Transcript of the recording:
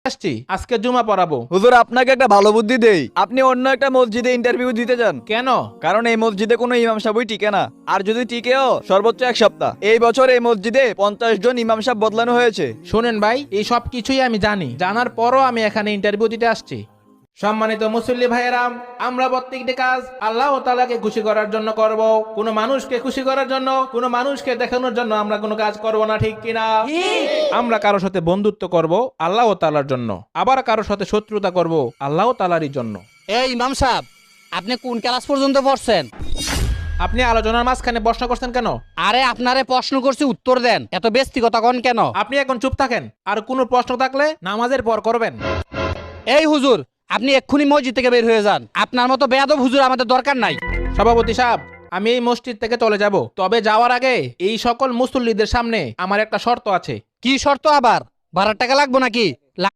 আসছি, আজকে জুমা পড়াবো। হুজুর আপনাকে একটা ভালো বুদ্ধি দেই, আপনি অন্য একটা মসজিদে ইন্টারভিউ দিতে যান। কেন? কারণ এই মসজিদে কোনো ইমাম সাহেবই টিকে না, আর যদি টিকেও সর্বোচ্চ 1 সপ্তাহ। এই বছর এই মসজিদে 50 জন ইমাম সাহেব বদলানো হয়েছে। শোনেন ভাই, এই সব কিছুই আমি জানি, জানার পরও আমি এখানে ইন্টারভিউ দিতে আসছি। সম্মানিত মুসল্লি ভাইয়েরাম, আমরা প্রত্যেকটি কাজ আল্লাহ তাআলাকে খুশি করার জন্য করব। কোনো মানুষকে খুশি করার জন্য, কোনো মানুষকে দেখানোর জন্য আমরা কোনো কাজ করব না, ঠিক কিনা? আমরা কারোর সাথে বন্ধুত্ব করব আল্লাহ তাআলার জন্য, আবার কারোর সাথে শত্রুতা করব আল্লাহ তাআলারই জন্য। এই ইমাম সাহেব, আপনি কোন ক্লাস পর্যন্ত পড়ছেন? আপনি আলোচনার মাঝখানে প্রশ্ন করছেন কেন? আরে আপনারে প্রশ্ন করছি, উত্তর দেন, এত ব্যক্তিগত কোন কেন? আপনি এখন চুপ থাকেন, আর কোনো প্রশ্ন থাকলে নামাজের পর করবেন। এই হুজুর, আপনি এক্ষুনি মসজিদ থেকে বের হয়ে যান। আপনার মতো বেয়াদব হুজুর আমাদের দরকার নাই। সভাপতি সাহেব, আমি এই মসজিদ থেকে চলে যাব, তবে যাওয়ার আগে এই সকল মুসল্লিদের সামনে আমার একটা শর্ত আছে। কি শর্ত আবার? ভাড়ার টাকা লাগবো নাকি?